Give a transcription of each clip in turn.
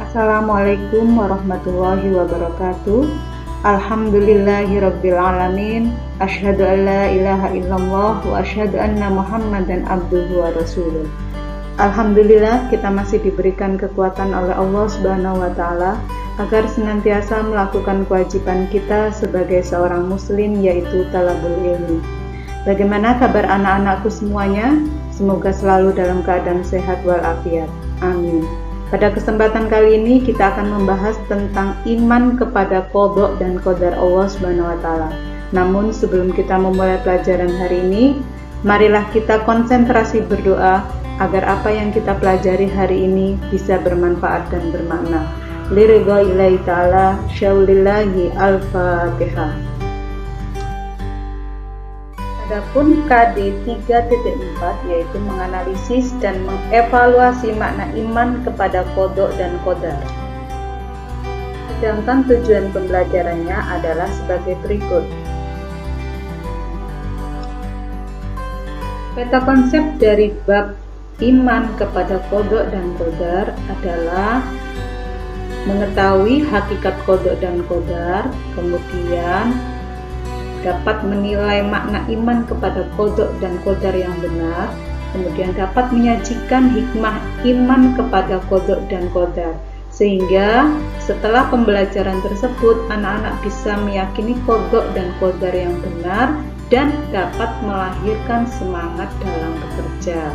Assalamualaikum warahmatullahi wabarakatuh. Alhamdulillahirabbil alamin. Asyhadu an la ilaha illallah wa asyhadu anna Muhammadan abduhu wa rasuluh. Alhamdulillah, kita masih diberikan kekuatan oleh Allah Subhanahu wa taala agar senantiasa melakukan kewajiban kita sebagai seorang muslim, yaitu talabul ilmi. Bagaimana kabar anak-anakku semuanya? Semoga selalu dalam keadaan sehat walafiat. Amin. Pada kesempatan kali ini kita akan membahas tentang iman kepada qadha dan qadar Allah Subhanahu wa taala. Namun sebelum kita memulai pelajaran hari ini, marilah kita konsentrasi berdoa agar apa yang kita pelajari hari ini bisa bermanfaat dan bermakna. Liridha ilahi ta'ala, syaulillahi al-fatihah. Adapun KD 3.4 yaitu menganalisis dan mengevaluasi makna iman kepada qadha dan qadar. Sedangkan tujuan pembelajarannya adalah sebagai berikut. Peta konsep dari bab iman kepada qadha dan qadar adalah mengetahui hakikat qadha dan qadar, kemudian dapat menilai makna iman kepada qadha dan qadar yang benar, kemudian dapat menyajikan hikmah iman kepada qadha dan qadar, sehingga setelah pembelajaran tersebut anak-anak bisa meyakini qadha dan qadar yang benar dan dapat melahirkan semangat dalam bekerja.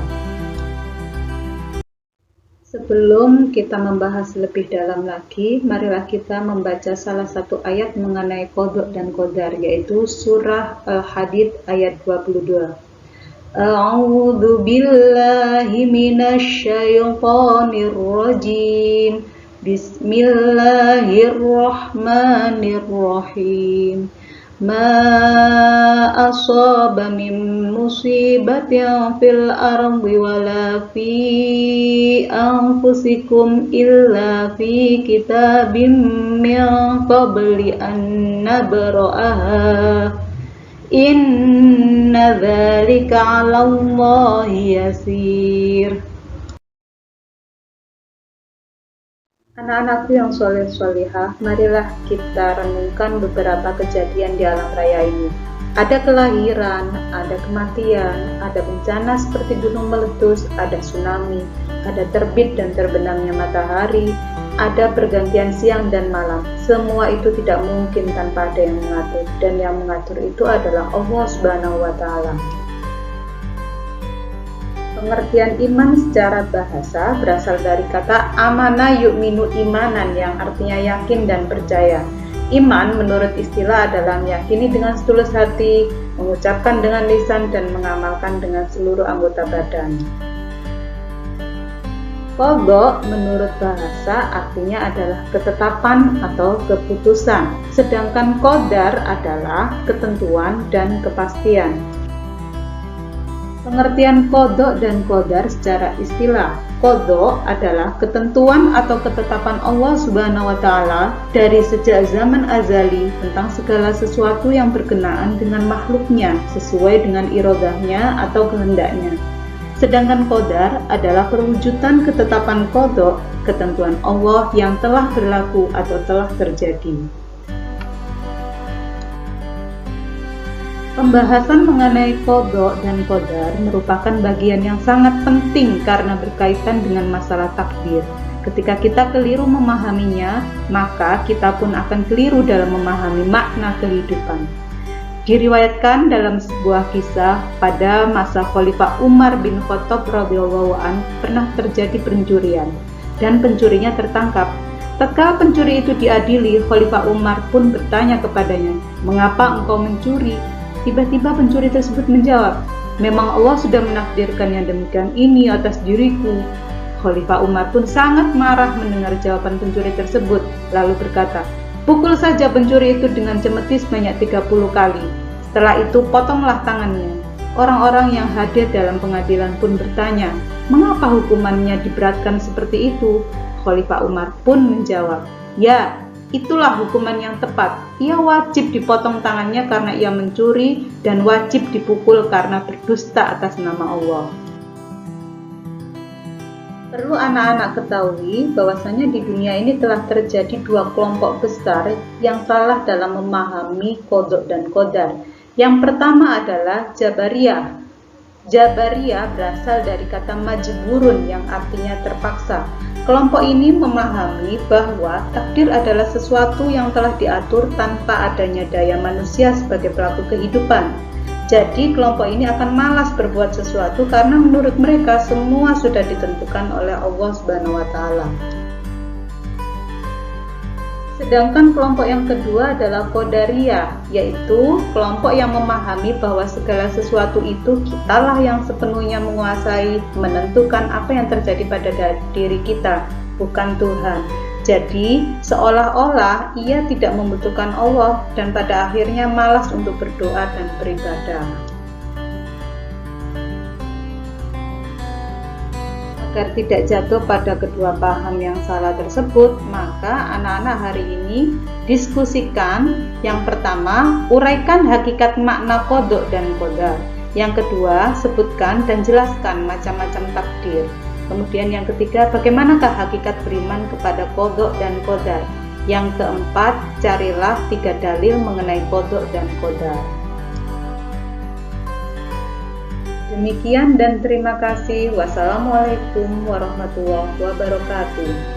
Sebelum kita membahas lebih dalam lagi, marilah kita membaca salah satu ayat mengenai qadha dan qadar, yaitu surah Al-Hadid ayat 22. A'udzu billahi minasy syaithanir rajim. Bismillahirrahmanirrahim. Ma asaba min musibatin fil ardi wala fi anfusikum illa fi kitabim min qabli an nabra'aha inna dzalika 'ala Allahi yasir. Anak-anakku yang soleh-solihah, marilah kita renungkan beberapa kejadian di alam raya ini. Ada kelahiran, ada kematian, ada bencana seperti gunung meletus, ada tsunami, ada terbit dan terbenamnya matahari, ada pergantian siang dan malam. Semua itu tidak mungkin tanpa ada yang mengatur, dan yang mengatur itu adalah Allah Subhanahu wa taala. Pengertian iman secara bahasa berasal dari kata amana yu'minu imanan, yang artinya yakin dan percaya. Iman menurut istilah adalah meyakini dengan setulus hati, mengucapkan dengan lisan, dan mengamalkan dengan seluruh anggota badan. Qadha menurut bahasa artinya adalah ketetapan atau keputusan, sedangkan qadar adalah ketentuan dan kepastian. Pengertian qadha dan qadar secara istilah. Qadha adalah ketentuan atau ketetapan Allah Subhanahu wa taala dari sejak zaman azali tentang segala sesuatu yang berkenaan dengan makhluknya sesuai dengan iradahnya atau kehendaknya. Sedangkan qadar adalah perwujudan ketetapan qadha, ketentuan Allah yang telah berlaku atau telah terjadi. Pembahasan mengenai qadha dan qadar merupakan bagian yang sangat penting karena berkaitan dengan masalah takdir. Ketika kita keliru memahaminya, maka kita pun akan keliru dalam memahami makna kehidupan. Diriwayatkan dalam sebuah kisah pada masa Khalifah Umar bin Khattab radhiyallahu an pernah terjadi pencurian dan pencurinya tertangkap. Tatkala pencuri itu diadili, Khalifah Umar pun bertanya kepadanya, "Mengapa engkau mencuri?" Tiba-tiba pencuri tersebut menjawab, "Memang Allah sudah menakdirkan yang demikian ini atas diriku." Khalifah Umar pun sangat marah mendengar jawaban pencuri tersebut, lalu berkata, "Pukul saja pencuri itu dengan cemetis banyak 30 kali. Setelah itu potonglah tangannya." Orang-orang yang hadir dalam pengadilan pun bertanya, "Mengapa hukumannya diberatkan seperti itu?" Khalifah Umar pun menjawab, "Ya, itulah hukuman yang tepat. Ia wajib dipotong tangannya karena ia mencuri dan wajib dipukul karena berdusta atas nama Allah." Perlu anak-anak ketahui bahwasanya di dunia ini telah terjadi dua kelompok besar yang salah dalam memahami qadha dan qadar. Yang pertama adalah Jabariyah. Jabariyah berasal dari kata majburun yang artinya terpaksa. Kelompok ini memahami bahwa takdir adalah sesuatu yang telah diatur tanpa adanya daya manusia sebagai pelaku kehidupan. Jadi kelompok ini akan malas berbuat sesuatu karena menurut mereka semua sudah ditentukan oleh Allah Subhanahu wa taala. Sedangkan kelompok yang kedua adalah Qadariyah, yaitu kelompok yang memahami bahwa segala sesuatu itu kitalah yang sepenuhnya menguasai, menentukan apa yang terjadi pada diri kita, bukan Tuhan. Jadi, seolah-olah ia tidak membutuhkan Allah dan pada akhirnya malas untuk berdoa dan beribadah. Agar tidak jatuh pada kedua paham yang salah tersebut, maka anak-anak hari ini diskusikan. Yang pertama, uraikan hakikat makna qadha dan qadar. Yang kedua, sebutkan dan jelaskan macam-macam takdir. Kemudian yang ketiga, bagaimanakah hakikat beriman kepada qadha dan qadar. Yang keempat, carilah 3 dalil mengenai qadha dan qadar. Demikian dan terima kasih. Wassalamualaikum warahmatullahi wabarakatuh.